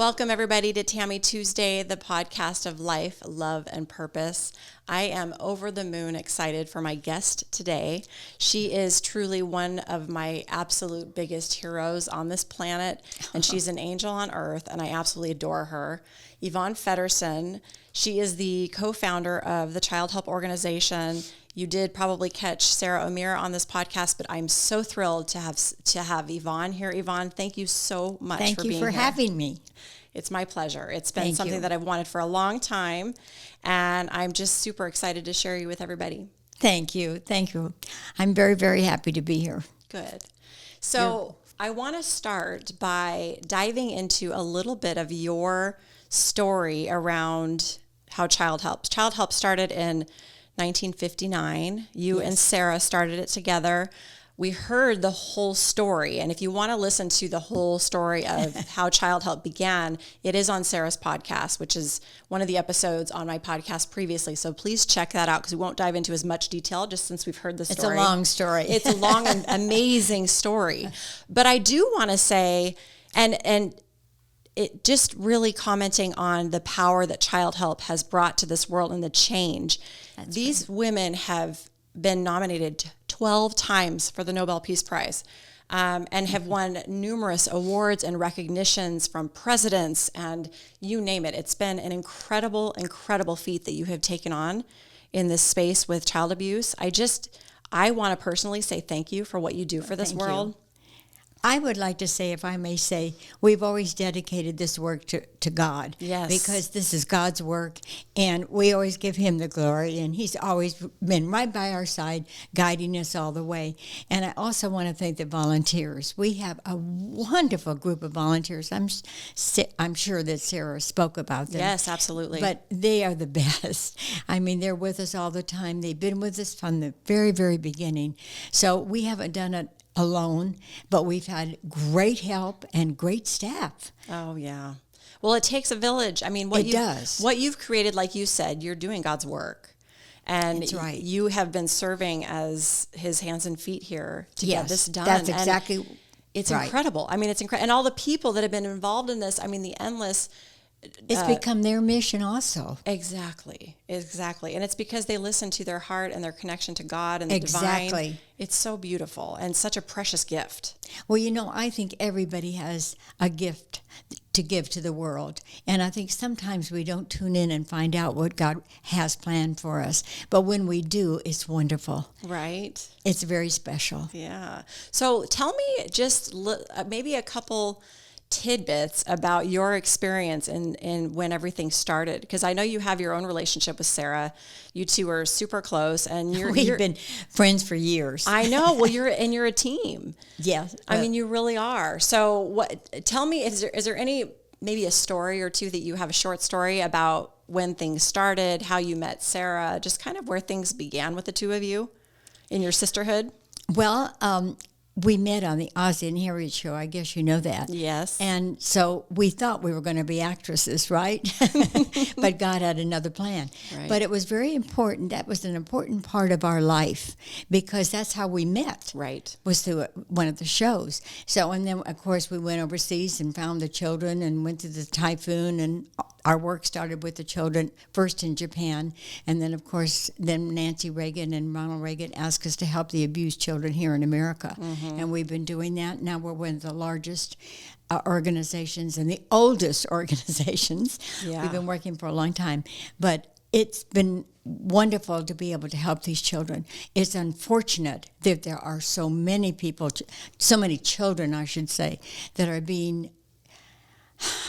Welcome, everybody, to Tammy Tuesday, the podcast of life, love, and purpose. I am over the moon excited for my guest today. She is truly one of my absolute biggest heroes on this planet, and she's an angel on earth, and I absolutely adore her. Yvonne Fedderson. She is the co-founder of the Childhelp organization. You did probably catch Sarah O'Meara on this podcast, but I'm so thrilled to have Yvonne here. Yvonne, thank you so much for being here. Thank you for having me. It's my pleasure. It's been something that I've wanted for a long time, and I'm just super excited to share you with everybody. Thank you. Thank you. I'm very, very happy to be here. Good. So I want to start by diving into a little bit of your story around how Childhelp started in 1959. You and Sarah started it together. We heard the whole story. And if you want to listen to the whole story of how Childhelp began, it is on Sarah's podcast, which is one of the episodes on my podcast previously. So please check that out because we won't dive into as much detail just since we've heard the story. It's a long story. It's a long and amazing story. But I do want to say, and it just really commenting on the power that Childhelp has brought to this world and the change. These women have been nominated 12 times for the Nobel Peace Prize and have won numerous awards and recognitions from presidents and you name it. It's been an incredible, incredible feat that you have taken on in this space with child abuse. I want to personally say thank you for what you do for this world. I would like to say, if I may say, we've always dedicated this work to God. Yes. Because this is God's work, and we always give Him the glory, and He's always been right by our side, guiding us all the way. And I also want to thank the volunteers. We have a wonderful group of volunteers. I'm sure that Sarah spoke about them. Yes, absolutely. But they are the best. I mean, they're with us all the time. They've been with us from the very, very beginning. So we haven't done it alone, but we've had great help and great staff. Oh, yeah. Well, it takes a village. I mean, what you've created, like you said, you're doing God's work. And that's right. You have been serving as His hands and feet here to get this done. That's exactly It's incredible. I mean, it's incredible. And all the people that have been involved in this, I mean, the endless... It's become their mission also. Exactly. And it's because they listen to their heart and their connection to God and the divine. It's so beautiful and such a precious gift. Well, I think everybody has a gift to give to the world. And I think sometimes we don't tune in and find out what God has planned for us. But when we do, it's wonderful. Right. It's very special. Yeah. So tell me just maybe a couple tidbits about your experience in when everything started, because I know you have your own relationship with Sarah. You two are super close, and we've been friends for years. I know. Well, you're a team. Yeah, I mean, you really are. So, tell me, is there any maybe a story or two that you have, a short story about when things started, how you met Sarah, just kind of where things began with the two of you in your sisterhood? Well, we met on the Ozzie and Harriet show. I guess you know that. Yes. And so we thought we were going to be actresses, right? But God had another plan. Right. But it was very important. That was an important part of our life because that's how we met. Right. Was through one of the shows. So, and then, of course, we went overseas and found the children and went to the typhoon, and our work started with the children first in Japan. And then, of course, then Nancy Reagan and Ronald Reagan asked us to help the abused children here in America. Mm-hmm. And we've been doing that. Now we're one of the largest organizations and the oldest organizations. Yeah. We've been working for a long time. But it's been wonderful to be able to help these children. It's unfortunate that there are so many people, so many children, I should say, that are being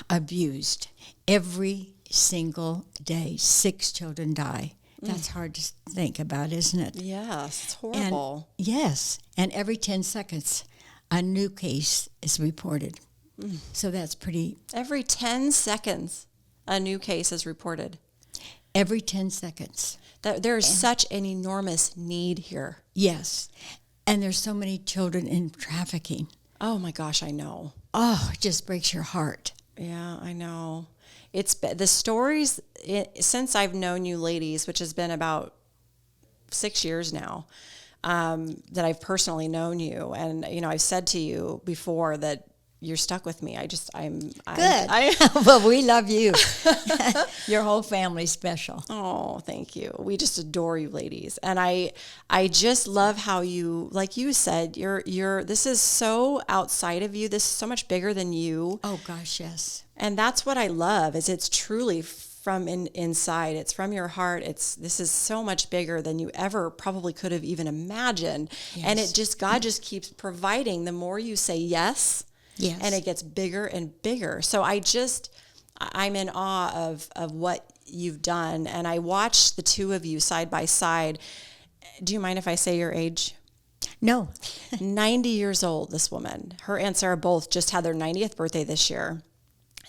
abused. Every single day, 6 children die. That's hard to think about, isn't it? Yes, it's horrible. And every 10 seconds, a new case is reported. So that's pretty... Every 10 seconds, a new case is reported. Every 10 seconds. There's such an enormous need here. Yes. And there's so many children in trafficking. Oh, my gosh, I know. Oh, it just breaks your heart. Yeah, I know. It's the stories since I've known you ladies, which has been about 6 years now, that I've personally known you. And, I've said to you before that you're stuck with me. Good. Well, we love you. Your whole family's special. Oh, thank you. We just adore you ladies. And I just love how you, like you said, this is so outside of you. This is so much bigger than you. Oh gosh, yes. And that's what I love, is it's truly from inside. It's from your heart. This is so much bigger than you ever probably could have even imagined. Yes. And God just keeps providing the more you say yes. Yes. And it gets bigger and bigger. So I'm in awe of what you've done. And I watched the two of you side by side. Do you mind if I say your age? No. 90 years old, this woman. Her and Sarah both just had their 90th birthday this year.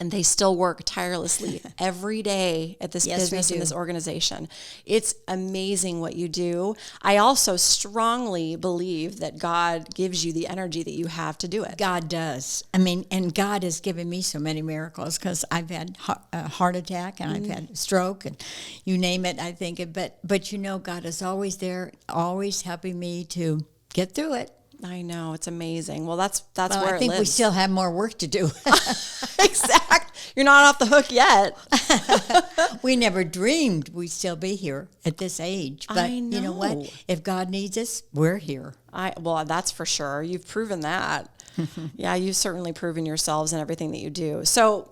And they still work tirelessly every day at this business and this organization. It's amazing what you do. I also strongly believe that God gives you the energy that you have to do it. God does. I mean, and God has given me so many miracles, because I've had a heart attack and I've had a stroke and you name it, I think. But God is always there, always helping me to get through it. I know, it's amazing. Well, that's where it lives. I think we still have more work to do. Exactly. You're not off the hook yet. We never dreamed we'd still be here at this age. But I know. You know what? If God needs us, we're here. Well, that's for sure. You've proven that. Yeah, you've certainly proven yourselves in everything that you do. So,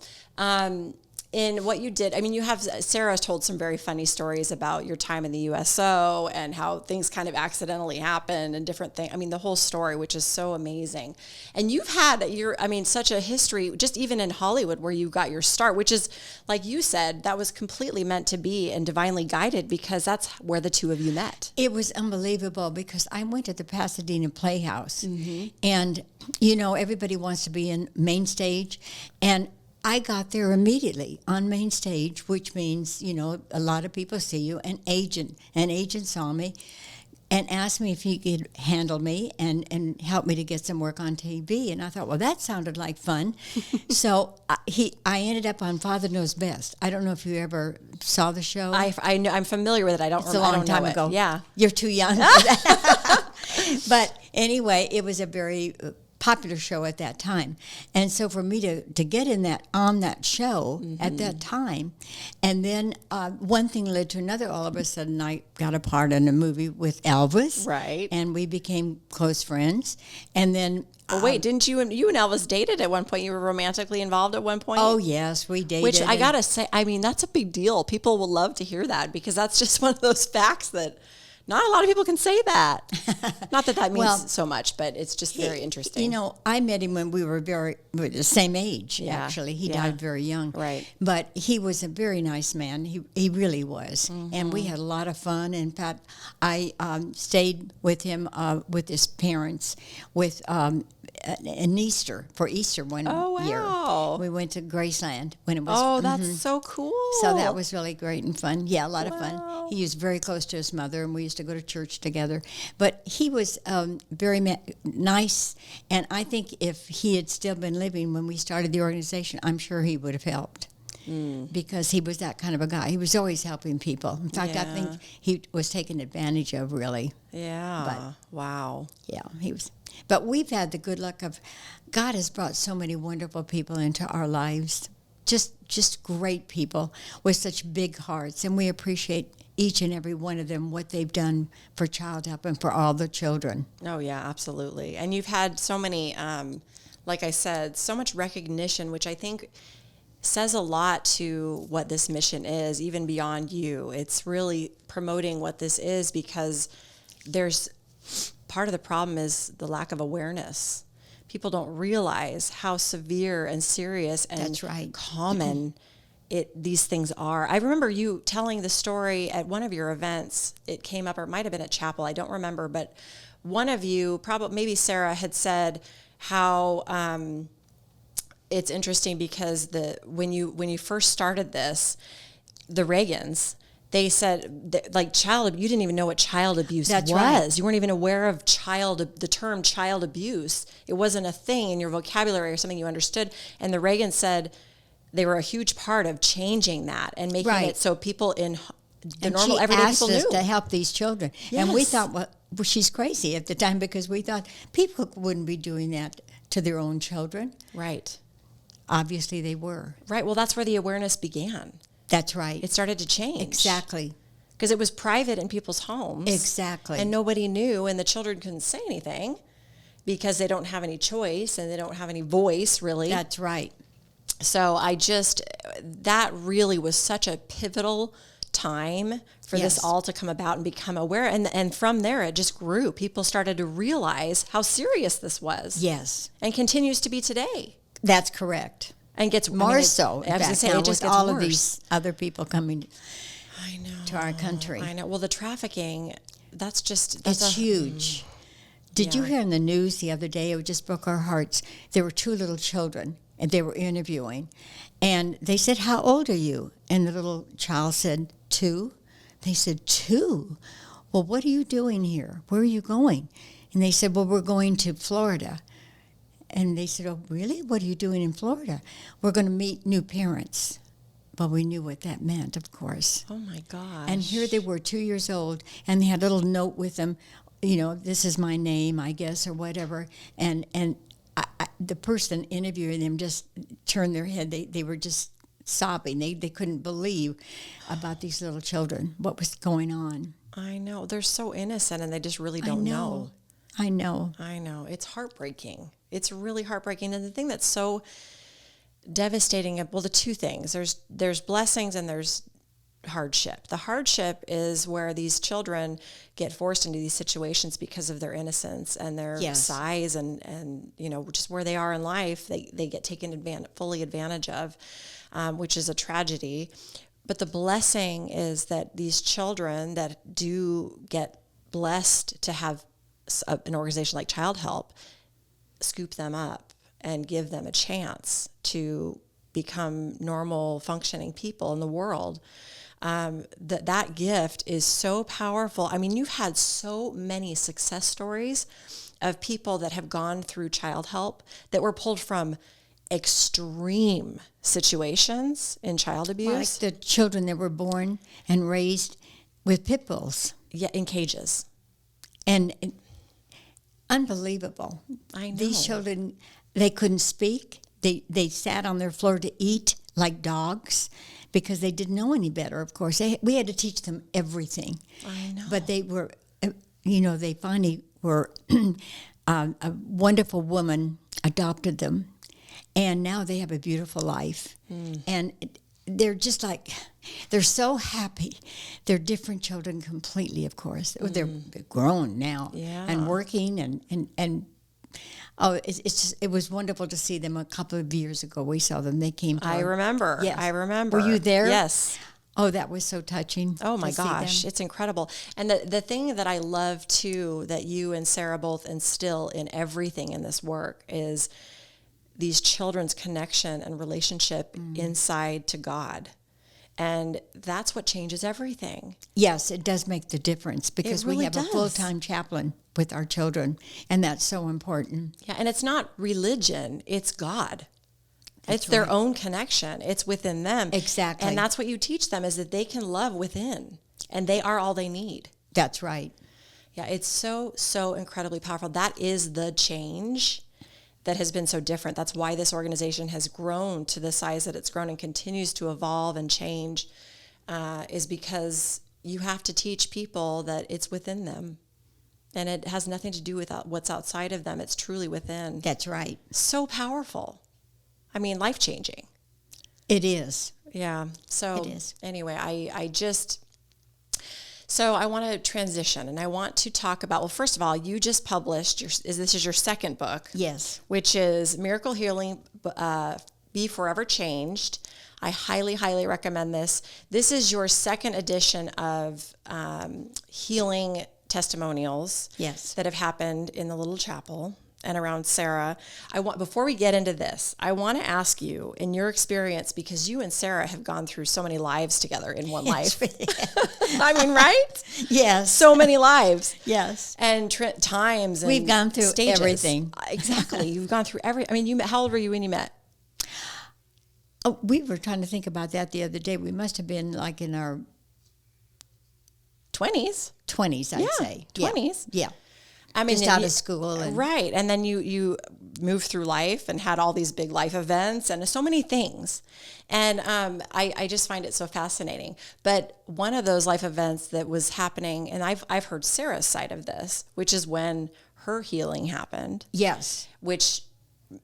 in what you did, I mean, Sarah told some very funny stories about your time in the USO and how things kind of accidentally happened and different things. I mean, the whole story, which is so amazing. And you've had such a history, just even in Hollywood, where you got your start, which is, like you said, that was completely meant to be and divinely guided, because that's where the two of you met. It was unbelievable, because I went to the Pasadena Playhouse, and, everybody wants to be in main stage, and I got there immediately on main stage, which means, a lot of people see you. An agent saw me and asked me if he could handle me and help me to get some work on TV. And I thought, well, that sounded like fun. So I ended up on Father Knows Best. I don't know if you ever saw the show. I know, I'm familiar with it. It's a long time ago. Yeah. You're too young. But anyway, it was a very popular show at that time. And so for me to get on that show at that time, and then one thing led to another. All of a sudden I got a part in a movie with Elvis. Right. And we became close friends. And then wait, didn't you and Elvis dated at one point? You were romantically involved at one point? Oh, yes, we dated. Which I got to say, I mean, that's a big deal. People will love to hear that, because that's just one of those facts that not a lot of people can say that. Not that means so much, but it's just very interesting. I met him when we were the same age, actually. He died very young. Right. But he was a very nice man. He really was. And we had a lot of fun. In fact, I stayed with him, with his parents, in Easter one year. We went to Graceland when it was. Oh, that's so cool. So that was really great and fun. Yeah, a lot of fun. He was very close to his mother, and we used to go to church together. But he was very nice, and I think if he had still been living when we started the organization, I'm sure he would have helped. Because he was that kind of a guy. He was always helping people. In fact, I think he was taken advantage of, really. Yeah. Wow. Yeah, he was. But we've had the good luck of, God has brought so many wonderful people into our lives. Just great people with such big hearts. And we appreciate each and every one of them, what they've done for Childhelp and for all the children. Oh, yeah, absolutely. And you've had so many, like I said, so much recognition, which I think says a lot to what this mission is, even beyond you. It's really promoting what this is, because part of the problem is the lack of awareness. People don't realize how severe and serious and common these things are. I remember you telling the story at one of your events. It came up, or it might have been at chapel, I don't remember, but one of you, probably maybe Sarah, had said how it's interesting because when you first started this, the Reagans, they said that, you didn't even know what child abuse was. Right. You weren't even aware of the term child abuse. It wasn't a thing in your vocabulary or something you understood. And the Reagans said they were a huge part of changing that and making it so people in the normal everyday people knew. She asked us to help these children. Yes. And we thought, well, she's crazy at the time, because we thought people wouldn't be doing that to their own children? Right. Obviously they were. Right. Well, that's where the awareness began. That's right. It started to change. Exactly. Because it was private in people's homes. Exactly. And nobody knew, and the children couldn't say anything because they don't have any choice and they don't have any voice, really. That's right. So that really was such a pivotal time for Yes. this all to come about and become aware. And from there, it just grew. People started to realize how serious this was. Yes. And continues to be today. That's correct. And gets More so. I was going to say, now it just with gets all worse. of these other people coming I know. to our country. I know. Well, the trafficking, that's It's huge. Did you Yeah. hear in the news the other day? It just broke our hearts. There were two little children, and they were interviewing. And they said, "How old are you?" And the little child said, 2. They said, 2? Well, what are you doing here? Where are you going? And they said, well, we're going to Florida. And they said, oh, really? What are you doing in Florida? We're going to meet new parents. Well, we knew what that meant, of course. Oh, my gosh. And here they were, 2 years old, and they had a little note with them, this is my name, I guess, or whatever. And the person interviewing them just turned their head. They were just sobbing. They couldn't believe about these little children, what was going on. I know. They're so innocent, and they just really don't know. I know. I know. It's heartbreaking. It's really heartbreaking. And the thing that's so devastating, well, the two things, there's blessings and there's hardship. The hardship is where these children get forced into these situations because of their innocence and their size and just where they are in life. They get taken fully advantage of, which is a tragedy. But the blessing is that these children that do get blessed to have an organization like Childhelp scoop them up and give them a chance to become normal, functioning people in the world. That gift is so powerful. I mean, you've had so many success stories of people that have gone through Childhelp that were pulled from extreme situations in child abuse. Like the children that were born and raised with pit bulls. Yeah, in cages. And unbelievable. I know. These children, they couldn't speak. They sat on their floor to eat like dogs because they didn't know any better, of course. We had to teach them everything. I know. But they were, they finally were, a wonderful woman adopted them. And now they have a beautiful life. And they're just they're so happy. They're different children completely, of course. They're grown now and working and it was wonderful to see them a couple of years ago. We saw them. They came to I remember. Yes. I remember. Were you there? Yes. Oh, that was so touching. Oh my gosh, it's incredible. And the thing that I love too, that you and Sarah both instill in everything in this work is these children's connection and relationship inside to God. And that's what changes everything. Yes, it does make the difference because really we have does. a full-time chaplain with our children, and that's so important. Yeah, and it's not religion, it's God. That's it's their right. own connection. It's within them. Exactly. And that's what you teach them is that they can love within, and they are all they need. That's right. Yeah, it's so, so incredibly powerful. That is the change that has been so different. That's why this organization has grown to the size that it's grown and continues to evolve and change, is because you have to teach people that it's within them. And it has nothing to do with what's outside of them. It's truly within. That's right. So powerful. I mean, life-changing. It is. Yeah. So It is. Anyway, So I want to transition, and I want to talk about, well, first of all, you just published, this is your second book. Yes. Which is Miracle Healing, Be Forever Changed. I highly, highly recommend this. This is your second edition of healing testimonials that have happened in the little chapel and around Sarah. Before we get into this, I want to ask you, in your experience, because you and Sarah have gone through so many lives together in one life. I mean, right? Yes. So many lives. Yes. And times and we've gone through stages. everything. Exactly. You've gone through how old were you when you met? Oh, we were trying to think about that the other day. We must have been like in our 20s. 20s, I'd say. 20s. Yeah. I mean, just out of school. And right. And then you moved through life and had all these big life events and so many things. And I just find it so fascinating. But one of those life events that was happening, and I've heard Sarah's side of this, which is when her healing happened. Yes. Which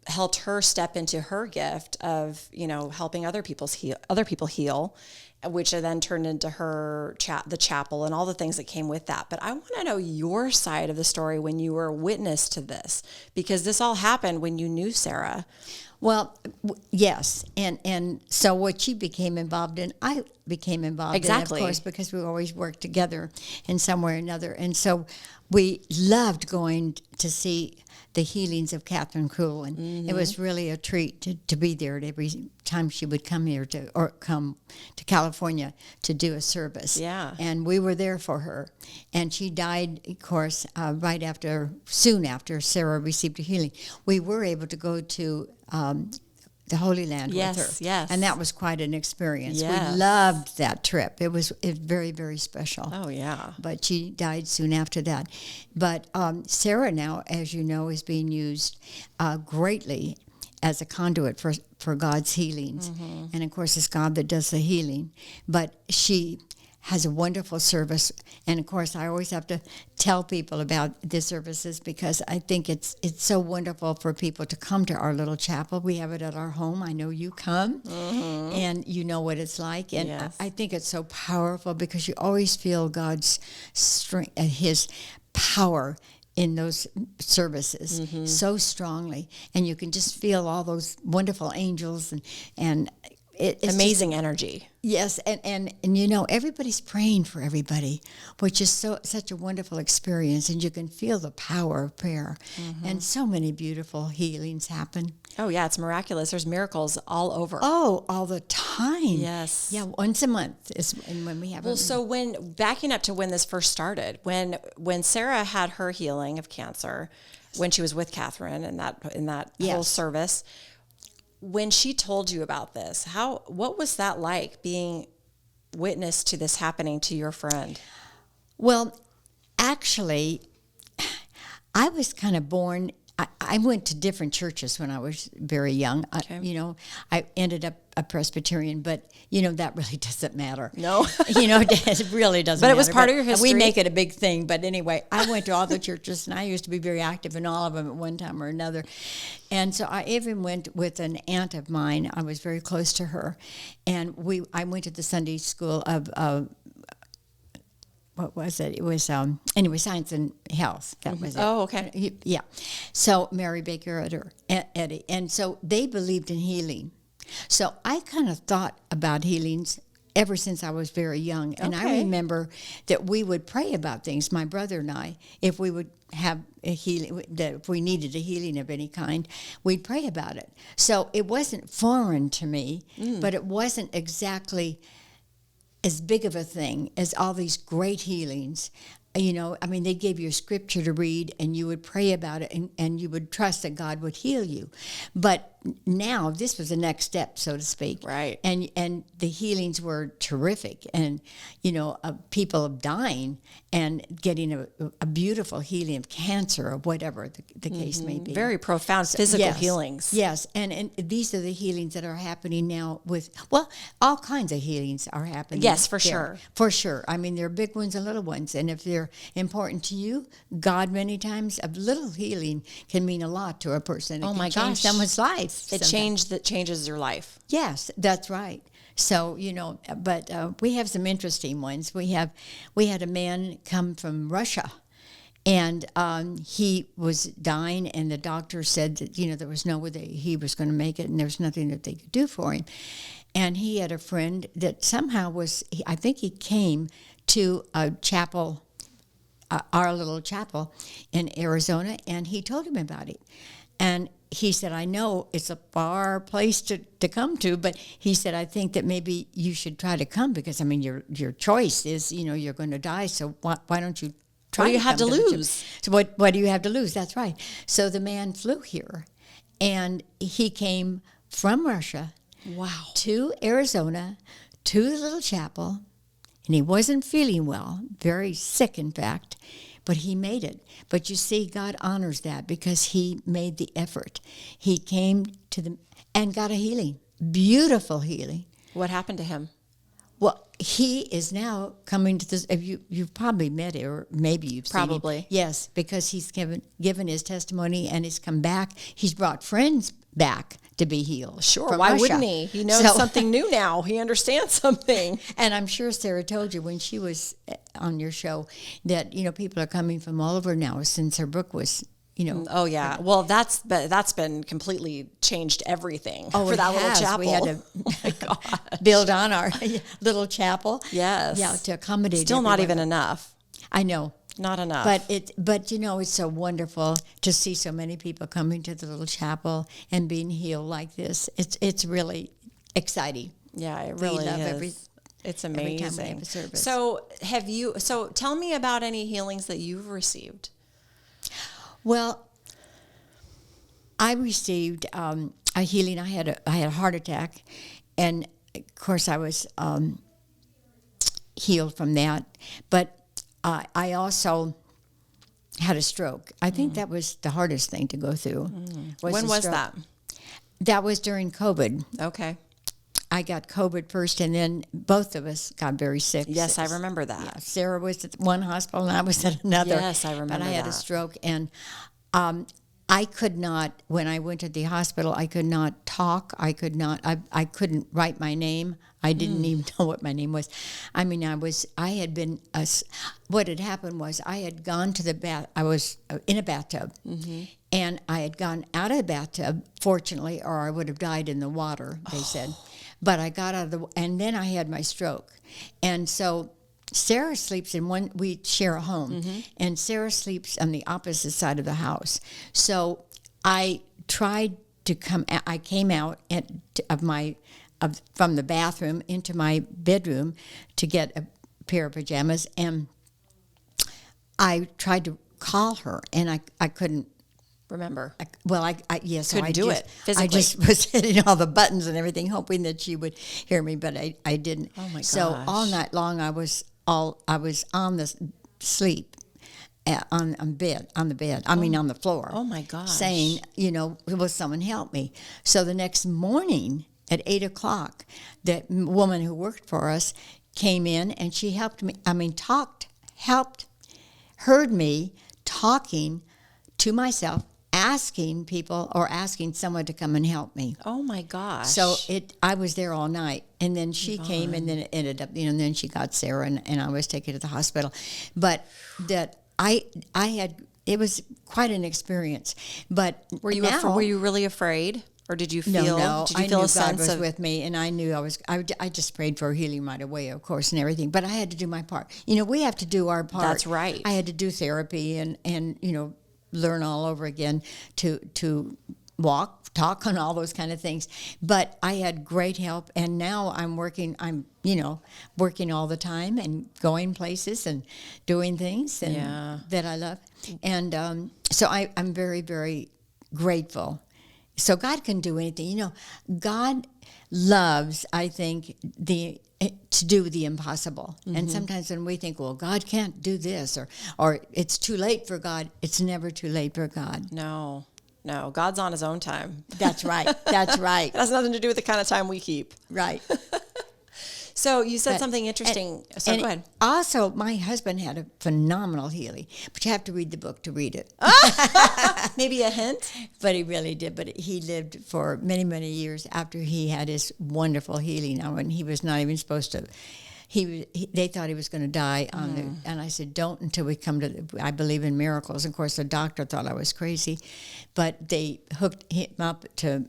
helped her step into her gift of, helping other people heal, which then turned into her the chapel and all the things that came with that. But I want to know your side of the story when you were a witness to this, because this all happened when you knew Sarah. Well, yes, and so what she became involved in, I became involved in, of course, because we always worked together in some way or another. And so we loved going to see the healings of Catherine Cruel, and it was really a treat to be there every time she would come here come to California to do a service. Yeah. And we were there for her. And she died, of course, soon after Sarah received a healing. We were able to go to the Holy Land with her. Yes. And that was quite an experience. Yes. We loved that trip. It was very, very special. Oh, yeah. But she died soon after that. But Sarah now, as you know, is being used greatly as a conduit for God's healings. Mm-hmm. And, of course, it's God that does the healing. But she has a wonderful service. And, of course, I always have to tell people about the services because I think it's so wonderful for people to come to our little chapel. We have it at our home. I know you come, and you know what it's like. And yes. I think it's so powerful because you always feel God's strength, His power in those services so strongly. And you can just feel all those wonderful angels and it's amazing energy. Yes, and everybody's praying for everybody, which is such a wonderful experience, and you can feel the power of prayer, and so many beautiful healings happen. Oh, yeah, it's miraculous. There's miracles all over. Oh, all the time. Yes. Yeah, once a month is when we have. Well, so backing up to when this first started, when Sarah had her healing of cancer, when she was with Catherine in that whole service. When she told you about this, what was that like, being witness to this happening to your friend? Well, actually, I was kind of born. I went to different churches when I was very young. Okay. I ended up a Presbyterian, but that really doesn't matter. No, it really doesn't. But matter. It was part of your history. We make it a big thing. But anyway, I went to all the churches, and I used to be very active in all of them at one time or another. And so I even went with an aunt of mine. I was very close to her, and I went to the Sunday school of. What was it? It was, anyway, Science and Health. That was it. Oh, okay. Yeah. So Mary Baker Eddy. And so they believed in healing. So I kind of thought about healings ever since I was very young. And I remember that we would pray about things, my brother and I, if we would have a healing, that if we needed a healing of any kind, we'd pray about it. So it wasn't foreign to me, but it wasn't exactly as big of a thing as all these great healings. They gave you a scripture to read, and you would pray about it, and you would trust that God would heal you. But now this was the next step, so to speak. Right. And the healings were terrific, and people dying and getting a beautiful healing of cancer or whatever the case may be. Very profound physical healings. Yes, and these are the healings that are happening now all kinds of healings are happening. Yes, for there. sure. For sure. I mean, there are big ones and little ones, and if they're important to you, God, many times a little healing can mean a lot to a person. It can change someone's life. It changes your life. Yes, that's right. So, but we have some interesting ones. We had a man come from Russia, and he was dying, and the doctor said that, there was no way that he was going to make it, and there was nothing that they could do for him. And he had a friend that somehow I think he came to a chapel, our little chapel in Arizona, and he told him about it. And he said, I know it's a far place to come to, but he said, I think that maybe you should try to come because, your choice is, you're going to die, so why don't you try? What do you have to lose? So what do you have to lose? That's right. So the man flew here, and he came from Russia to Arizona, to the little chapel, and he wasn't feeling well, very sick, in fact. but he made it. But you see, God honors that because he made the effort. He came to the and got a healing, beautiful healing. What happened to him? Well, he is now coming to this. You've probably met him, or maybe you've seen him. Probably. Yes, because he's given his testimony and he's come back. He's brought friends back to be healed. Sure, from why Russia. wouldn't he? He knows something new now. He understands something. And I'm sure Sarah told you when she was on your show that, people are coming from all over now since her book was, Oh, yeah. Well, that's been completely changed everything for that little chapel. We had to build on our little chapel. Yes. Yeah, to accommodate Still everyone. not even enough. I know. Not enough. But it's so wonderful to see so many people coming to the little chapel and being healed like this. It's really exciting. Yeah, it really is. It's amazing. Every time we have a service. So tell me about any healings that you've received. Well, I received a healing. I had a heart attack, and of course I was healed from that. But I also had a stroke. I think that was the hardest thing to go through. When was that? That was during COVID. Okay. I got COVID first, and then both of us got very sick. Yes, I remember that. Yeah, Sarah was at one hospital, and I was at another. Yes, I remember that. But I had a stroke, and I could not, when I went to the hospital, I could not talk. I couldn't write my name. I didn't even know what my name was. I mean, what had happened was I had gone to the bath. I was in a bathtub, and I had gone out of the bathtub, fortunately, or I would have died in the water, they said. But I got out of and then I had my stroke. And so Sarah sleeps in one, we share a home, and Sarah sleeps on the opposite side of the house. So I tried to I came out from the bathroom into my bedroom to get a pair of pajamas, and I tried to call her, and I couldn't remember. Yes, couldn't do it physically. I just was hitting all the buttons and everything, hoping that she would hear me, but I didn't. Oh my gosh! So all night long, I was on the sleep on the bed. On the floor. Oh my gosh! Saying, will someone help me? So the next morning at 8:00, that woman who worked for us came in and she helped me. Heard me talking to myself, asking someone to come and help me. Oh my gosh. So I was there all night, and then she came, and then it ended up, and then she got Sarah, and I was taken to the hospital. But that it was quite an experience. But were you really afraid? Or did you feel? No. Did you feel a sense God was with me, and I knew I just prayed for healing right away, of course, and everything. But I had to do my part. We have to do our part. That's right. I had to do therapy and learn all over again to walk, talk, and all those kind of things. But I had great help, and now I'm working all the time and going places and doing things that I love. And so I'm very, very grateful. So God can do anything. God loves, I think, to do the impossible. And sometimes when we think, well, God can't do this, or it's too late for God, it's never too late for God. No, God's on his own time. That's right. That's right. It has nothing to do with the kind of time we keep. Right. So you said something interesting. Go ahead. Also, my husband had a phenomenal healing, but you have to read the book to read it. Maybe a hint? But he really did. But he lived for many, many years after he had his wonderful healing. Now, when he was not even supposed to, they thought he was going to die and I said, don't until we come to. I believe in miracles. Of course, the doctor thought I was crazy, but they hooked him up till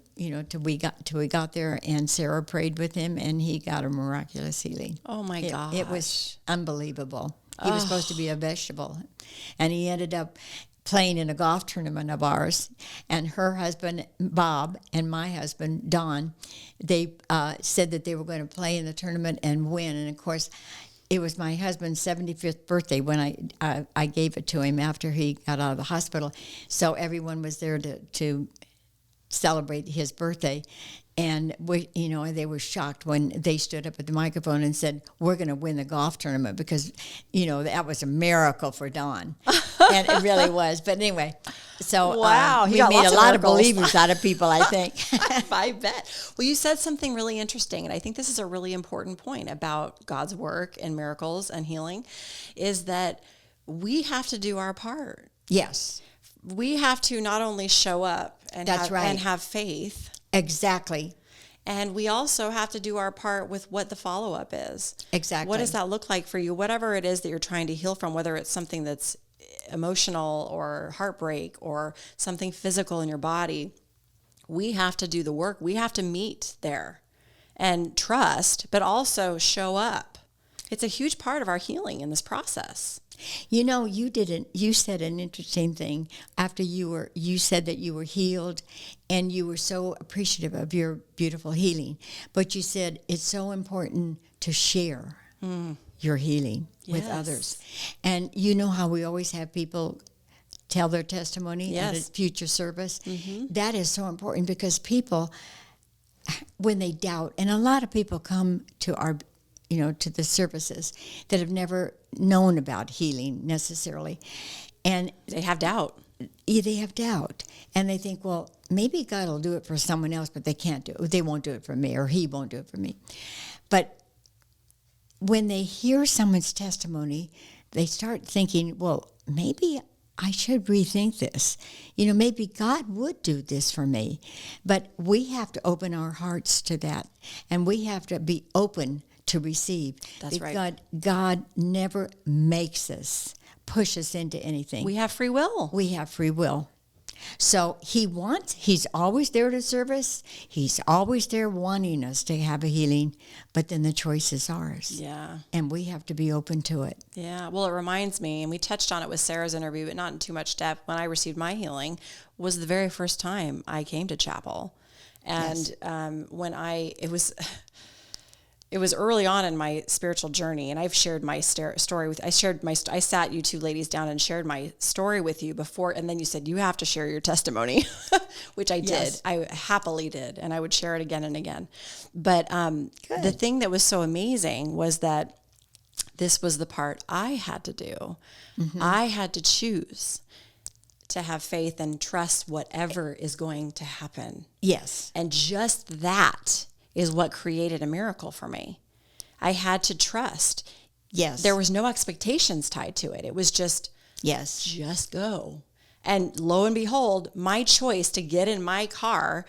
we got there, and Sarah prayed with him, and he got a miraculous healing. Oh my gosh! It was unbelievable. He was supposed to be a vegetable, and he ended up playing in a golf tournament of ours, and her husband Bob and my husband Don, they said that they were going to play in the tournament and win. And of course, it was my husband's 75th birthday when I gave it to him after he got out of the hospital. So everyone was there to celebrate his birthday. And they were shocked when they stood up at the microphone and said, "We're going to win the golf tournament," because, that was a miracle for Dawn. And it really was. But anyway, so wow, we made a lot of believers out of people, I think. I bet. Well, you said something really interesting, and I think this is a really important point about God's work and miracles and healing, is that we have to do our part. Yes. We have to not only show up and have faith. Exactly. And we also have to do our part with what the follow-up is. Exactly. What does that look like for you? Whatever it is that you're trying to heal from, whether it's something that's emotional or heartbreak or something physical in your body, we have to do the work. We have to meet there and trust, but also show up. It's a huge part of our healing in this process. You said an interesting thing after you said that you were healed and you were so appreciative of your beautiful healing. But you said it's so important to share your healing with others. And you know how we always have people tell their testimony at a future service? Mm-hmm. That is so important because people, when they doubt, and a lot of people come to our to the services that have never known about healing necessarily. And they have doubt. Yeah, they have doubt. And they think, well, maybe God will do it for someone else, but they won't do it for me, or he won't do it for me. But when they hear someone's testimony, they start thinking, well, maybe I should rethink this. Maybe God would do this for me. But we have to open our hearts to that. And we have to be open to receive. That's right. God never makes us push us into anything. We have free will. We have free will. So he's always there to serve us. He's always there wanting us to have a healing, but then the choice is ours. Yeah. And we have to be open to it. Yeah. Well, it reminds me, and we touched on it with Sarah's interview, but not in too much depth. When I received my healing was the very first time I came to chapel. And it was early on in my spiritual journey, and I've shared my story with. I sat you two ladies down and shared my story with you before, and then you said you have to share your testimony, which I did. Yes. I happily did, and I would share it again and again. But the thing that was so amazing was that this was the part I had to do. Mm-hmm. I had to choose to have faith and trust whatever is going to happen. Yes, and just that is what created a miracle for me. I had to trust. Yes. There was no expectations tied to it. It was just go. And lo and behold, my choice to get in my car,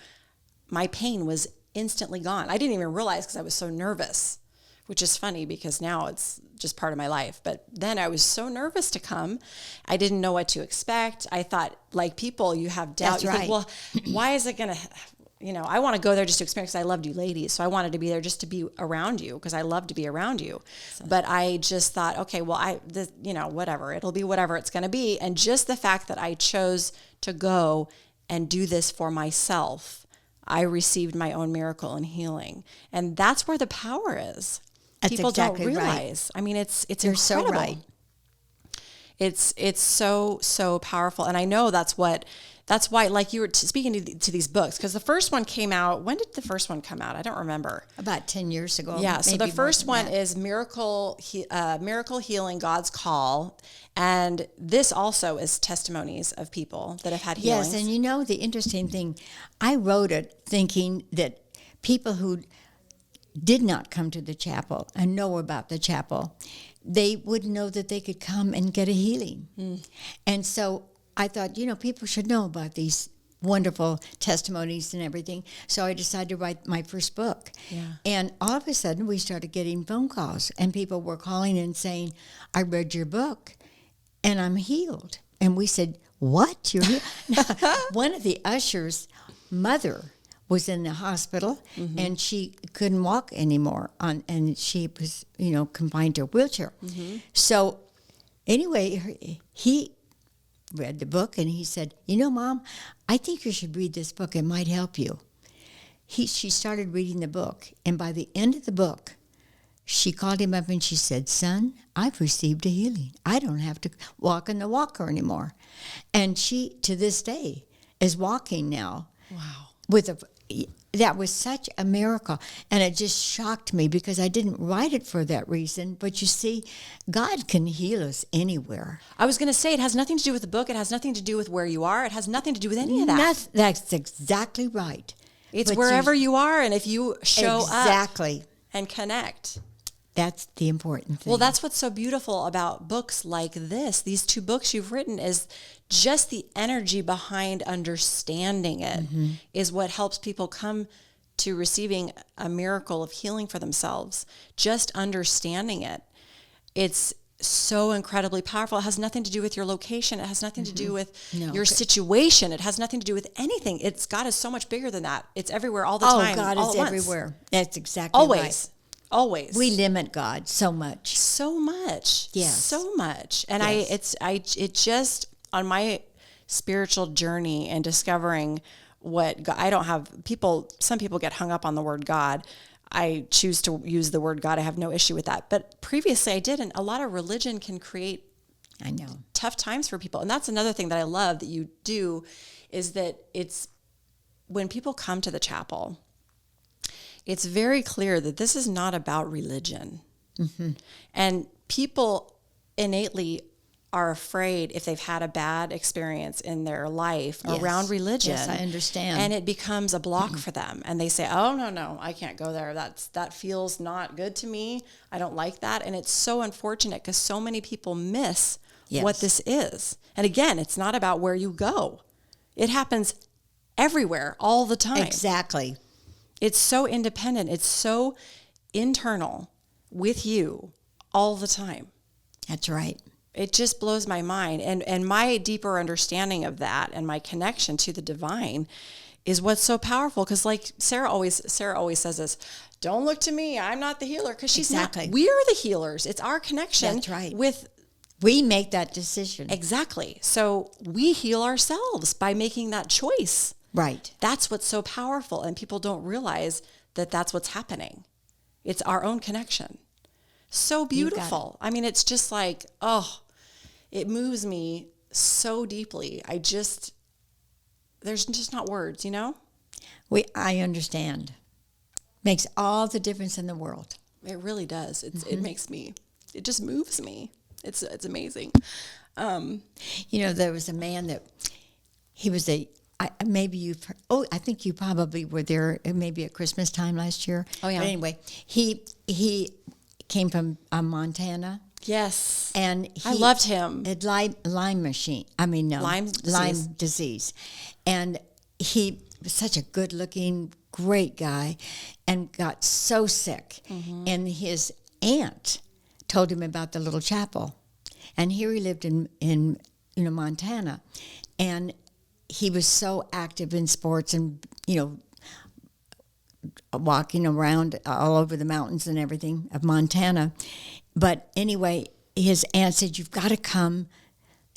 my pain was instantly gone. I didn't even realize because I was so nervous, which is funny because now it's just part of my life. But then I was so nervous to come. I didn't know what to expect. I thought, like people, you have doubt. That's you right. think, well, why is it going to... I want to go there just to experience, because I loved you ladies. So I wanted to be there just to be around you because I love to be around you. But I just thought, okay, well, whatever. It'll be whatever it's going to be. And just the fact that I chose to go and do this for myself, I received my own miracle and healing. And that's where the power is. That's People exactly don't realize. Right. I mean, it's You're incredible. So right. It's so powerful. And I know that's why, like you were speaking to these books, because the first one came out. When did the first one come out? I don't remember. About 10 years ago. Yeah. So the first one is Miracle Healing, God's Call. And this also is testimonies of people that have had healings. Yes. And the interesting thing, I wrote it thinking that people who did not come to the chapel and know about the chapel, they would know that they could come and get a healing. And so I thought, people should know about these wonderful testimonies and everything. So I decided to write my first book. Yeah. And all of a sudden, we started getting phone calls, and people were calling and saying, I read your book, and I'm healed. And we said, what? You're healed? One of the ushers' mother was in the hospital, mm-hmm. and she couldn't walk anymore, and she was, confined to a wheelchair. Mm-hmm. So anyway, he read the book, and he said, Mom, I think you should read this book. It might help you. She started reading the book, and by the end of the book, she called him up and she said, son, I've received a healing. I don't have to walk in the walker anymore. And she, to this day, is walking now. Wow. that was such a miracle. And it just shocked me because I didn't write it for that reason. But you see, God can heal us anywhere. I was going to say, it has nothing to do with the book. It has nothing to do with where you are. It has nothing to do with any of that. That's exactly right. It's wherever you are, and if you show up and connect. That's the important thing. Well, that's what's so beautiful about books like this. These 2 books you've written is just the energy behind understanding it is what helps people come to receiving a miracle of healing for themselves. Just understanding it. It's so incredibly powerful. It has nothing to do with your location. It has nothing to do with your situation. It has nothing to do with anything. God is so much bigger than that. It's everywhere all the time. Oh, God is everywhere. That's exactly right. Always. We limit God so much. So much. Yes. So much. And it just, on my spiritual journey and discovering what God, some people get hung up on the word God. I choose to use the word God. I have no issue with that. But previously I did, and a lot of religion can create tough times for people. And that's another thing that I love that you do, is that it's when people come to the chapel, it's very clear that this is not about religion. And people innately are afraid if they've had a bad experience in their life around religion. Yes, I understand. And it becomes a block for them. And they say, oh, no, I can't go there. That feels not good to me. I don't like that. And it's so unfortunate because so many people miss what this is. And again, it's not about where you go. It happens everywhere all the time. Exactly. It's so independent. It's so internal with you all the time. That's right. It just blows my mind. And my deeper understanding of that and my connection to the divine is what's so powerful. Because like Sarah always says this, don't look to me. I'm not the healer. Because she's not. We are the healers. It's our connection. That's right. We make that decision. Exactly. So we heal ourselves by making that choice. Right. That's what's so powerful. And people don't realize that that's what's happening. It's our own connection. So beautiful. I mean, it's just like, it moves me so deeply. There's just not words, you know? I understand. Makes all the difference in the world. It really does. It just moves me. It's amazing. There was a man that he was I think you probably were there maybe at Christmas time last year. Oh, yeah. But anyway, he came from Montana. Yes. And I loved him. Had Lyme disease. And he was such a good-looking, great guy and got so sick. And his aunt told him about the little chapel. And here he lived in Montana. And he was so active in sports and, walking around all over the mountains and everything of Montana. But anyway, his aunt said, you've got to come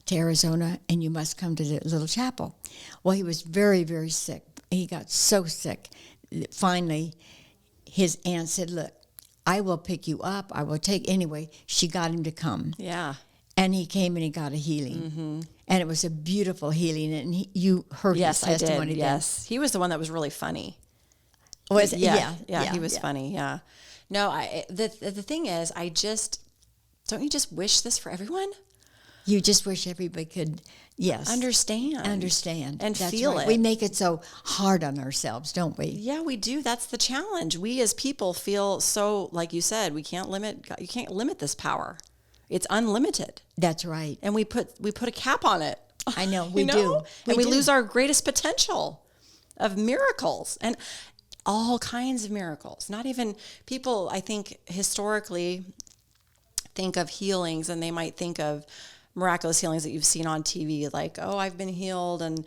to Arizona and you must come to the little chapel. Well, he was very, very sick. He got so sick. Finally, his aunt said, look, I will pick you up. I will take, anyway, she got him to come. Yeah. And he came and he got a healing. And it was a beautiful healing. And you heard his testimony. I did. Yes. He was the one that was really funny. Was it? Yeah, he was funny. Yeah. No, the thing is, don't you just wish this for everyone? You just wish everybody could, understand and that's feel it. We make it so hard on ourselves, don't we? Yeah, we do. That's the challenge. We as people feel so, like you said, you can't limit this power. It's unlimited. That's right. And we put a cap on it. I know, we do. We lose our greatest potential of miracles and all kinds of miracles. Not even people, I think, historically think of healings and they might think of miraculous healings that you've seen on TV, like, I've been healed and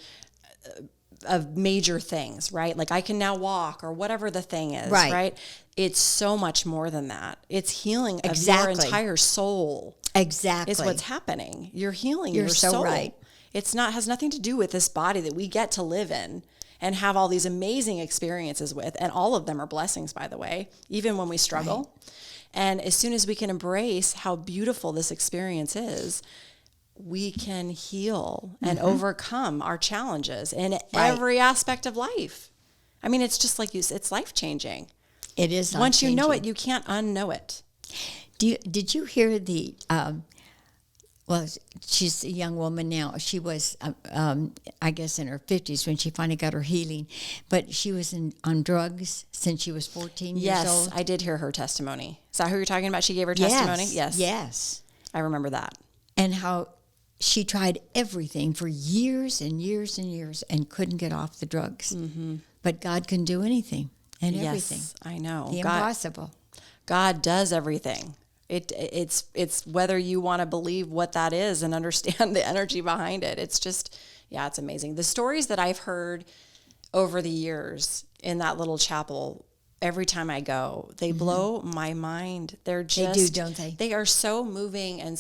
of major things, right? Like I can now walk or whatever the thing is, right? It's so much more than that. It's healing of your entire soul. Exactly. Is what's happening. You're healing You're your so soul. Right. Has nothing to do with this body that we get to live in and have all these amazing experiences with. And all of them are blessings, by the way, even when we struggle. Right. And as soon as we can embrace how beautiful this experience is, we can heal and overcome our challenges in every aspect of life. I mean, it's just like it's life-changing. It is Once you know life-changing. it, you can't unknow it. Did you hear the? Well, she's a young woman now. She was, I guess, in her 50s when she finally got her healing. But she was on drugs since she was 14 years old. Yes, I did hear her testimony. Is that who you're talking about? She gave her testimony? Yes. Yes. I remember that. And how she tried everything for years and years and years and couldn't get off the drugs. Mm-hmm. But God can do anything and everything. Yes, I know. The impossible. God does everything. It's whether you want to believe what that is and understand the energy behind it. It's just, yeah, it's amazing. The stories that I've heard over the years in that little chapel, every time I go, they blow my mind. They do, don't they? They are so moving and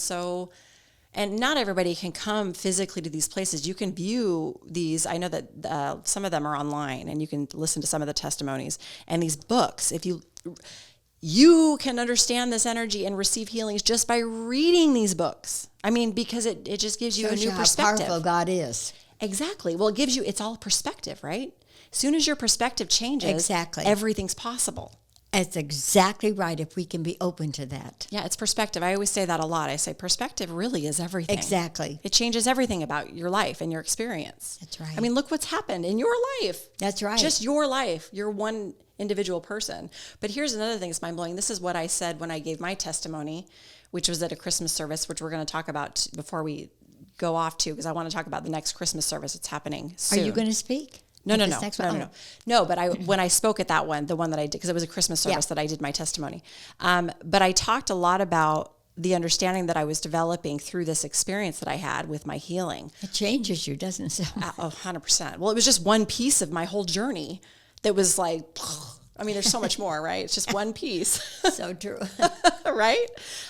not everybody can come physically to these places. You can view these. I know that some of them are online, and you can listen to some of the testimonies and these books. If you can understand this energy and receive healings just by reading these books. I mean, because it just gives you a new perspective. How powerful God is. Exactly. Well, it's all perspective, right? As soon as your perspective changes, everything's possible. That's exactly right, if we can be open to that. Yeah, it's perspective. I always say that a lot. I say perspective really is everything. Exactly. It changes everything about your life and your experience. That's right. I mean, look what's happened in your life. That's right. Just your life. You're one individual person. But here's another thing that's mind-blowing. This is what I said when I gave my testimony, which was at a Christmas service, which we're going to talk about before we go off to, because I want to talk about the next Christmas service that's happening soon. Are you going to speak? No. But when I spoke at that one, the one that I did, because it was a Christmas service that I did my testimony. But I talked a lot about the understanding that I was developing through this experience that I had with my healing. It changes you, doesn't it? 100%. Well, it was just one piece of my whole journey that was like, I mean, there's so much more, right? It's just one piece. So true. Right?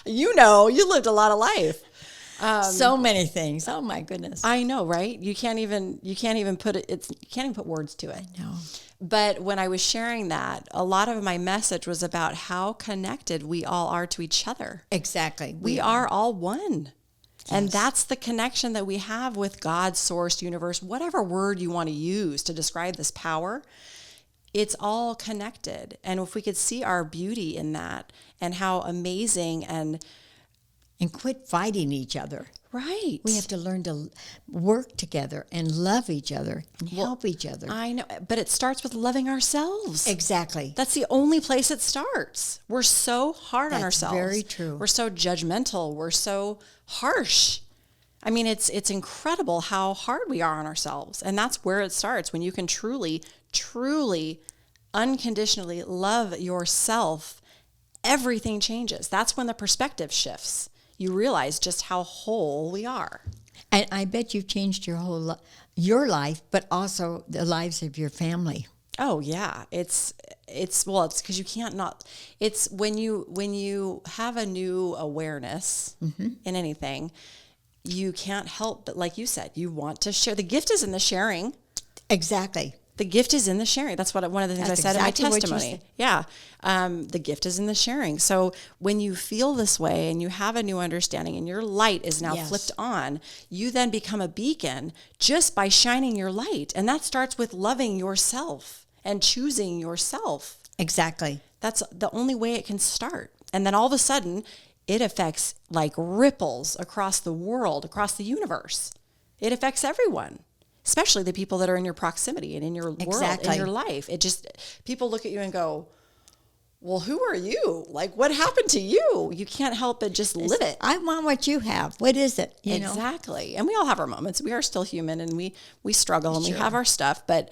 You lived a lot of life. So many things. Oh my goodness. I know, right? You can't even put it. You can't even put words to it. I know. But when I was sharing that, a lot of my message was about how connected we all are to each other. Exactly. We are all one. Yes. And that's the connection that we have with God, source, universe, whatever word you want to use to describe this power. It's all connected. And if we could see our beauty in that and how amazing and quit fighting each other. Right. We have to learn to work together and love each other and help each other. I know, but it starts with loving ourselves. Exactly. That's the only place it starts. We're so hard on ourselves. Very true. We're so judgmental. We're so harsh. I mean, it's incredible how hard we are on ourselves. And that's where it starts. When you can truly, truly, unconditionally love yourself, everything changes. That's when the perspective shifts. You realize just how whole we are. And I bet you've changed your life, but also the lives of your family. Oh yeah, it's because you can't not. It's when you have a new awareness in anything, you can't help but, like you said, you want to share. The gift is in the sharing. Exactly. The gift is in the sharing. That's one of the things I said in my testimony. Yeah. The gift is in the sharing. So when you feel this way and you have a new understanding and your light is now flipped on, you then become a beacon just by shining your light. And that starts with loving yourself and choosing yourself. Exactly. That's the only way it can start. And then all of a sudden, it affects like ripples across the world, across the universe. It affects everyone. Especially the people that are in your proximity and in your world, in your life. It just, people look at you and go, well, who are you? Like, what happened to you? You can't help but just live it. I want what you have. What is it? You exactly. And we all have our moments. We are still human and we struggle and we have our stuff. But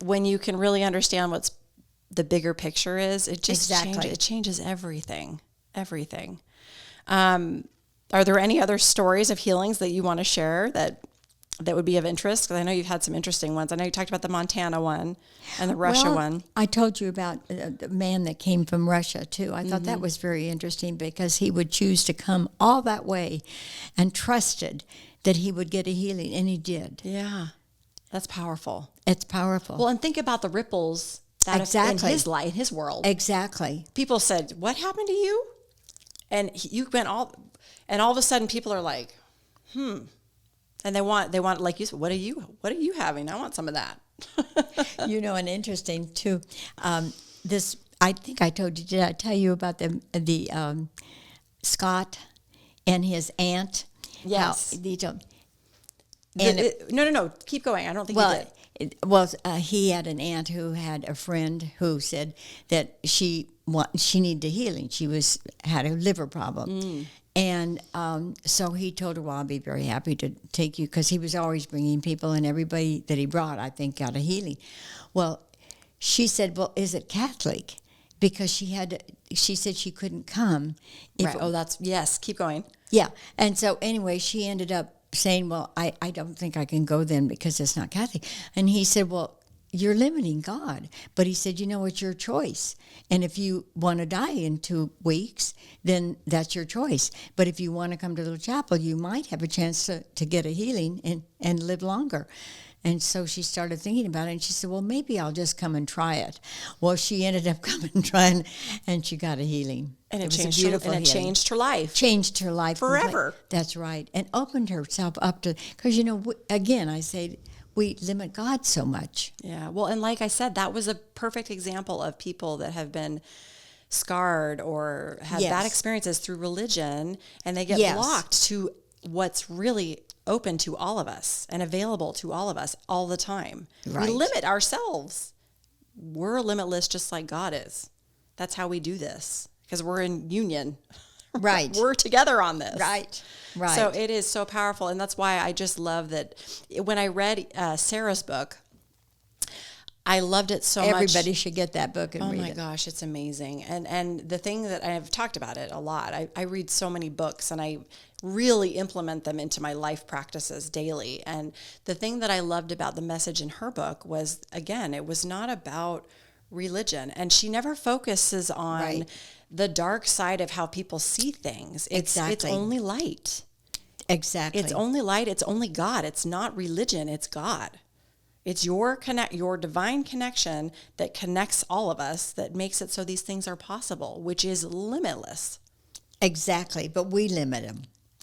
when you can really understand what's the bigger picture is, it just changes everything. Everything. Are there any other stories of healings that you want to share that would be of interest? Because I know you've had some interesting ones. I know you talked about the Montana one and the Russia one. I told you about the man that came from Russia, too. I thought that was very interesting because he would choose to come all that way and trusted that he would get a healing, and he did. Yeah, that's powerful. It's powerful. Well, and think about the ripples that in his life, in his world. Exactly. People said, what happened to you? And you went all of a sudden people are like, And they want, like you said, what are you having? I want some of that. And interesting too. This, I think I told you. Did I tell you about the Scott and his aunt? Yes. And no. Keep going. I don't think you did. He had an aunt who had a friend who said that she needed healing. She had a liver problem. And so he told her, well, I'll be very happy to take you, because he was always bringing people, and everybody that he brought, I think, got a healing. Well, she said, well, is it Catholic? Because she said she couldn't come. Yes, keep going. Yeah. And so anyway, she ended up saying, well, I don't think I can go then because it's not Catholic. And he said, well, you're limiting God. But he said, it's your choice. And if you want to die in 2 weeks, then that's your choice. But if you want to come to the chapel, you might have a chance to get a healing and live longer. And so she started thinking about it, and she said, well, maybe I'll just come and try it. Well, she ended up coming and trying, and she got a healing. And it changed her life. Changed her life. Forever. That's right. And opened herself up to, because, again, I say, we limit God so much. Yeah. Well, and like I said, that was a perfect example of people that have been scarred or had bad experiences through religion, and they get blocked to what's really open to all of us and available to all of us all the time. Right. We limit ourselves. We're limitless just like God is. That's how we do this, because we're in union. Right. We're together on this. Right. So it is so powerful. And that's why I just love that when I read Sarah's book, I loved it so much. Everybody should get that book and read it. Oh my gosh, it's amazing. And the thing that I've talked about it a lot, I read so many books, and I really implement them into my life practices daily. And the thing that I loved about the message in her book was, again, it was not about religion. And she never focuses on the dark side of how people see things. It's only light. Exactly. It's only light. It's only God. It's not religion. It's God. It's your divine connection that connects all of us, that makes it so these things are possible, which is limitless. Exactly. But we limit them.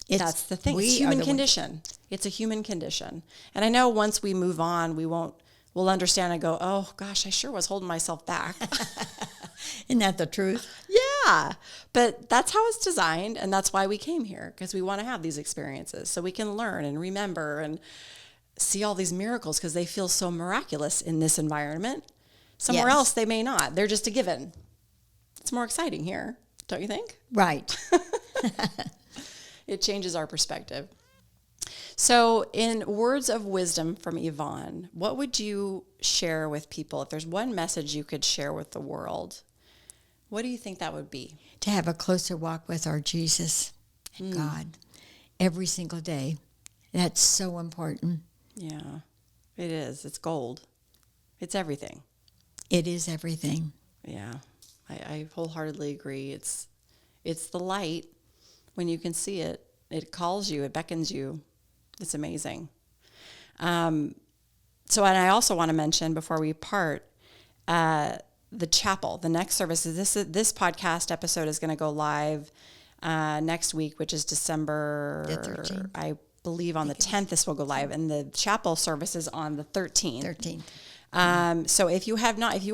That's the thing. It's human condition. It's a human condition. And I know once we move on, we'll understand and go, oh gosh, I sure was holding myself back. Isn't that the truth? Yeah. But that's how it's designed. And that's why we came here, because we want to have these experiences so we can learn and remember and see all these miracles, because they feel so miraculous in this environment. Somewhere else, they may not. They're just a given. It's more exciting here, don't you think? Right. It changes our perspective. So in words of wisdom from Yvonne, what would you share with people? If there's one message you could share with the world, what do you think that would be? To have a closer walk with our Jesus and God every single day. That's so important. Yeah, it is. It's gold. It's everything. It is everything. Yeah, I wholeheartely agree. It's the light. When you can see it, it calls you, it beckons you. It's amazing. So, and I also want to mention before we part, the chapel, the next service. This podcast episode is going to go live next week, which is December the 13th. I believe on the 10th this will go live, and the chapel service is on the 13th. So if you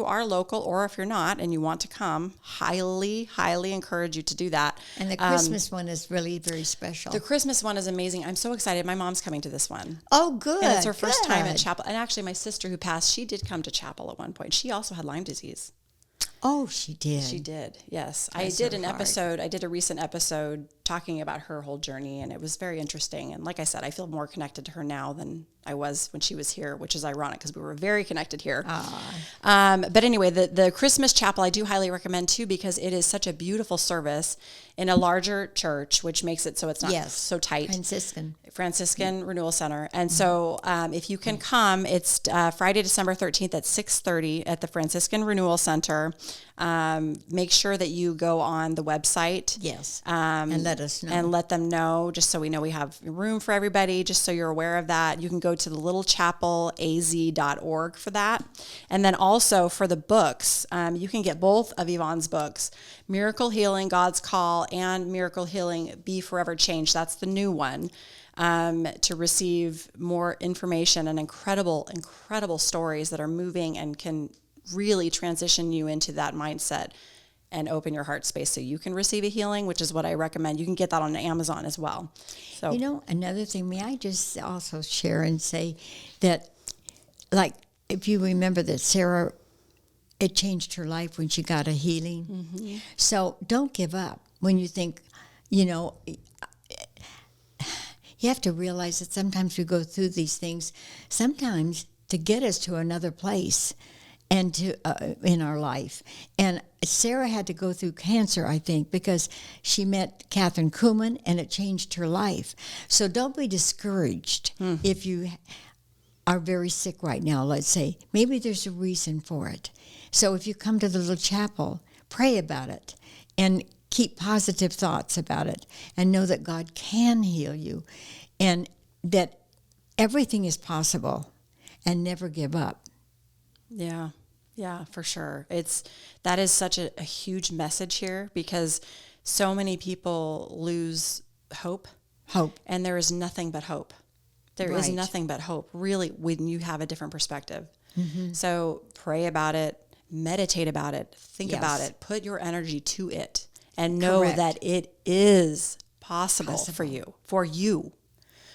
are local, or if you're not and you want to come, highly encourage you to do that. And the Christmas one is really very special. The Christmas one is amazing. I'm so excited. My mom's coming to this one. Oh, good. And it's her first time at chapel. And actually, my sister who passed, she did come to chapel at one point. She also had Lyme disease. Oh, she did. She did, yes. I did a recent episode talking about her whole journey, and it was very interesting. And like I said, I feel more connected to her now than I was when she was here, which is ironic because we were very connected here. But anyway, the Christmas chapel I do highly recommend too, because it is such a beautiful service in a larger church, which makes it so it's not so tight. Franciscan Renewal Center. And so if you can come, it's Friday, December 13th at 6:30 at the Franciscan Renewal Center. Make sure that you go on the website. Yes. And let us know. And let them know, just so we know we have room for everybody, just so you're aware of that. You can go to the littlechapelaz.org for that. And then also for the books, you can get both of Yvonne's books, Miracle Healing, God's Call, and Miracle Healing, Be Forever Changed. That's the new one. to receive more information and incredible, incredible stories that are moving and can really transition you into that mindset and open your heart space so you can receive a healing, which is what I recommend. You can get that on Amazon as well. So, another thing, may I just also share and say that, like, if you remember that Sarah, it changed her life when she got a healing. Mm-hmm. So don't give up when you think, you have to realize that sometimes we go through these things, sometimes to get us to another place and to in our life. And Sarah had to go through cancer, I think, because she met Catherine Kuhlman, and it changed her life. So don't be discouraged if you are very sick right now, let's say. Maybe there's a reason for it. So if you come to the little chapel, pray about it and keep positive thoughts about it and know that God can heal you and that everything is possible, and never give up. Yeah, for sure. That is such a huge message here, because so many people lose hope. And there is nothing but hope. There is nothing but hope, really, when you have a different perspective. Mm-hmm. So pray about it, meditate about it, think about it, put your energy to it, and know that it is possible for you.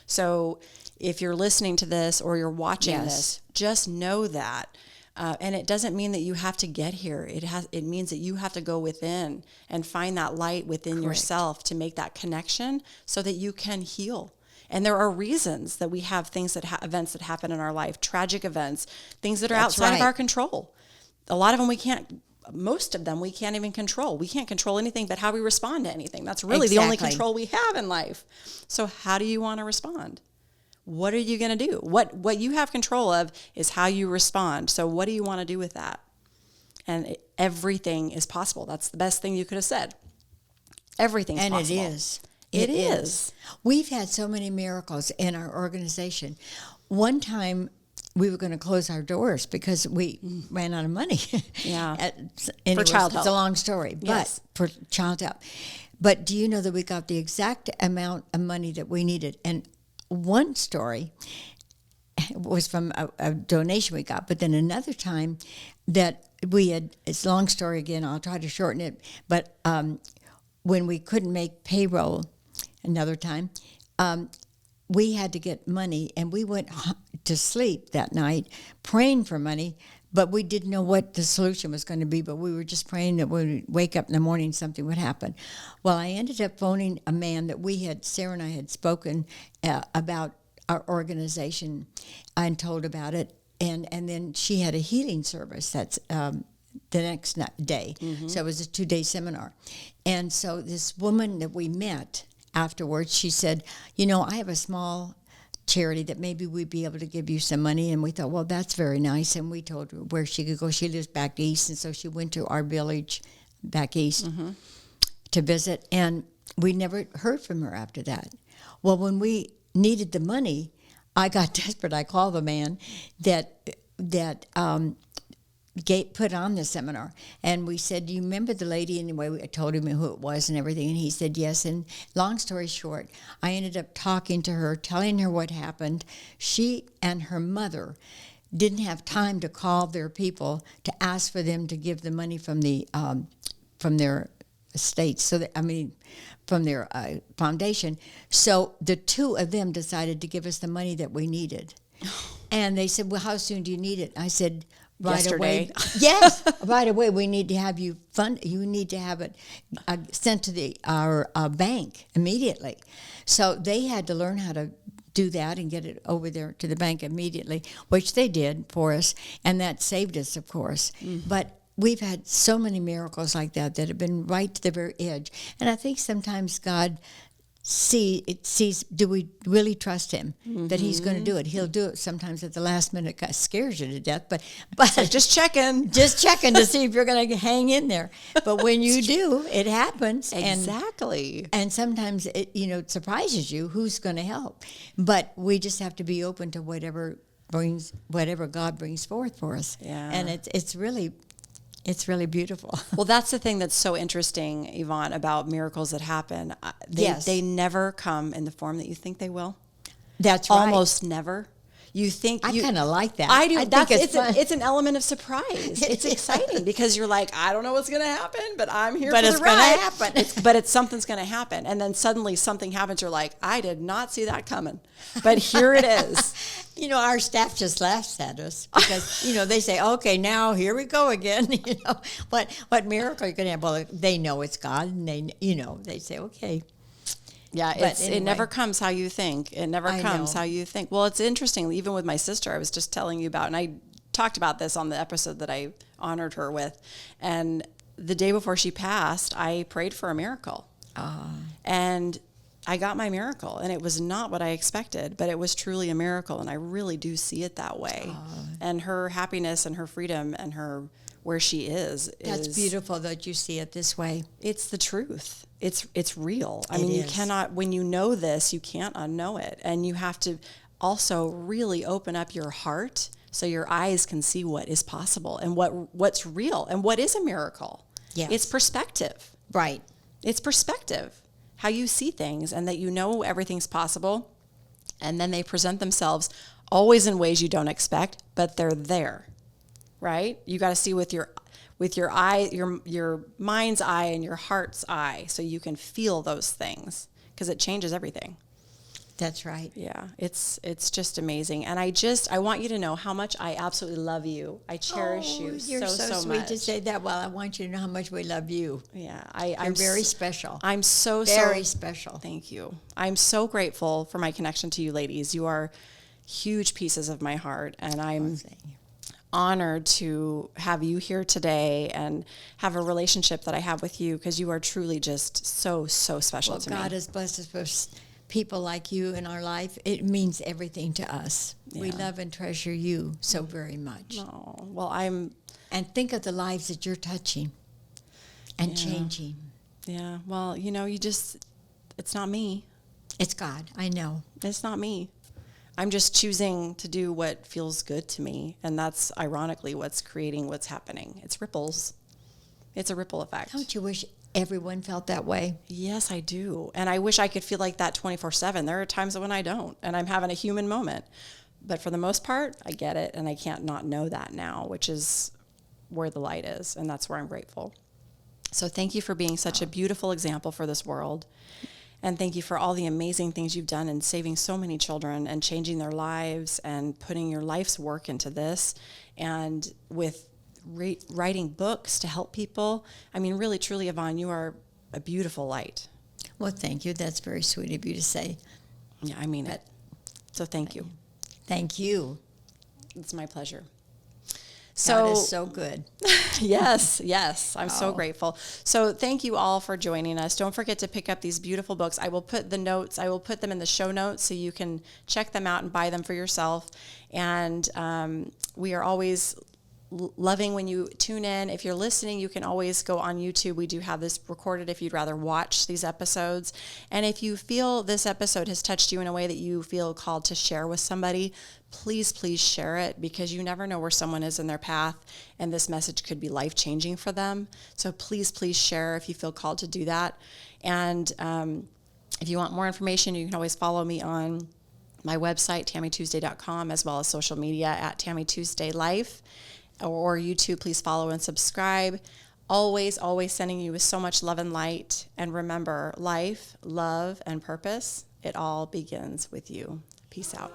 So if you're listening to this or you're watching this, just know that. And it doesn't mean that you have to get here. It means that you have to go within and find that light within yourself to make that connection so that you can heal. And there are reasons that we have things events that happen in our life, tragic events, things that are outside of our control. A lot of them most of them we can't even control. We can't control anything but how we respond to anything. That's really the only control we have in life. So how do you want to respond? What are you going to do? What you have control of is how you respond. So what do you want to do with that? And everything is possible. That's the best thing you could have said. Everything's possible. And it is. It is. We've had so many miracles in our organization. One time we were going to close our doors because we ran out of money. Yeah. For Childhelp. It's a long story, but for Childhelp. But do you know that we got the exact amount of money that we needed? And one story was from a donation we got, but then another time that we had, it's a long story again, I'll try to shorten it, but when we couldn't make payroll another time, we had to get money, and we went to sleep that night praying for money, but we didn't know what the solution was going to be, but we were just praying that when we wake up in the morning, something would happen. Well, I ended up phoning a man that Sarah and I had spoken about our organization and told about it, and then she had a healing service that's the next day. Mm-hmm. So it was a 2-day seminar. And so this woman that we met afterwards, she said, I have a small charity that maybe we'd be able to give you some money. And we thought, well, that's very nice. And we told her where she could go. She lives back east, and so she went to our village back east to visit. And we never heard from her after that. Well, when we needed the money, I got desperate. I called the man that put on the seminar, and we said, do you remember the lady? Anyway, I told him who it was and everything, and he said yes. And long story short, I ended up talking to her, telling her what happened. She and her mother didn't have time to call their people to ask for them to give the money from their estates, from their foundation. So the two of them decided to give us the money that we needed. And they said, well, how soon do you need it? I said, right away. Yes, right away. We need to have you You need to have it sent to our bank immediately. So they had to learn how to do that and get it over there to the bank immediately, which they did for us, and that saved us, of course. Mm-hmm. But we've had so many miracles like that have been right to the very edge. And I think sometimes God sees, do we really trust him that he's going to do it? He'll do it sometimes at the last minute. It scares you to death, but so just checking to see if you're going to hang in there. But when you do, it happens. Exactly. And sometimes it surprises you who's going to help. But we just have to be open to whatever God brings forth for us. Yeah. And it's really beautiful. Well, that's the thing that's so interesting, Yvonne, about miracles that happen. They never come in the form that you think they will. That's right. almost never. You think I kind of like that. I do. I That's think it's fun. it's an element of surprise. It's exciting because you're like, I don't know what's going to happen, but I'm here But for it's the gonna ride. happen. But something's going to happen, and then suddenly something happens. You're like, I did not see that coming, but here it is. You know, our staff just laughs at us because, you know, they say, okay, now here we go again. You know, what miracle are you going to have? Well, they know it's God, and they say, okay. Yeah, Anyway. it never comes how you think. It never comes know. how you think. Well, it's interesting, even with my sister, I was just telling you about, and I talked about this on the episode that I honored her with. And the day before she passed, I prayed for a miracle. And I got my miracle, and it was not what I expected, but it was truly a miracle, and I really do see it that way. And her happiness and her freedom and her where she is That's beautiful that you see it this way. It's the truth. It's real. I It mean, you is. cannot, when you know this, you can't unknow it. And you have to also really open up your heart so your eyes can see what is possible and what's real and what is a miracle. Yes. It's perspective. Right. It's perspective, how you see things, and that you know everything's possible. And then they present themselves always in ways you don't expect, but they're there, right? You got to see with your eye, your mind's eye and your heart's eye, so you can feel those things, because it changes everything. That's right. Yeah, it's just amazing. And I want you to know how much I absolutely love you. I cherish you You're so sweet much. to say that. Well, I want you to know how much we love you. Yeah, I'm very special. I'm so Very special. Thank you. I'm so grateful for my connection to you ladies. You are huge pieces of my heart, and I'm honored to have you here today and have a relationship that I have with you, because you are truly just so special to me. God has blessed us with people like you in our life. It means everything to us. We love and treasure you so very much. Oh, well, And think of the lives that you're touching and changing. Yeah, well, it's not me. It's God, I know. It's not me. I'm just choosing to do what feels good to me, and that's ironically what's creating what's happening. It's ripples. It's a ripple effect. Don't you wish everyone felt that way? Yes, I do. And I wish I could feel like that 24/7. There are times when I don't, and I'm having a human moment. But for the most part, I get it, and I can't not know that now, which is where the light is, and that's where I'm grateful. So thank you for being such a beautiful example for this world. And thank you for all the amazing things you've done in saving so many children and changing their lives and putting your life's work into this, and with writing books to help people. I mean, really, truly, Yvonne, you are a beautiful light. Well, thank you. That's very sweet of you to say. Yeah, I mean it. So thank you. Thank you. It's my pleasure. God is so good. Yes. I'm so grateful. So thank you all for joining us. Don't forget to pick up these beautiful books. I will put them in the show notes so you can check them out and buy them for yourself. And we are always loving when you tune in. If you're listening, you can always go on YouTube. We do have this recorded if you'd rather watch these episodes. And if you feel this episode has touched you in a way that you feel called to share with somebody, please share it, because you never know where someone is in their path, and this message could be life-changing for them. So please share if you feel called to do that. And if you want more information, you can always follow me on my website, TammyTuesday.com, as well as social media at TammyTuesdayLife, or YouTube. Please follow and subscribe. Always sending you with so much love and light. And remember, life, love, and purpose, it all begins with you. Peace out.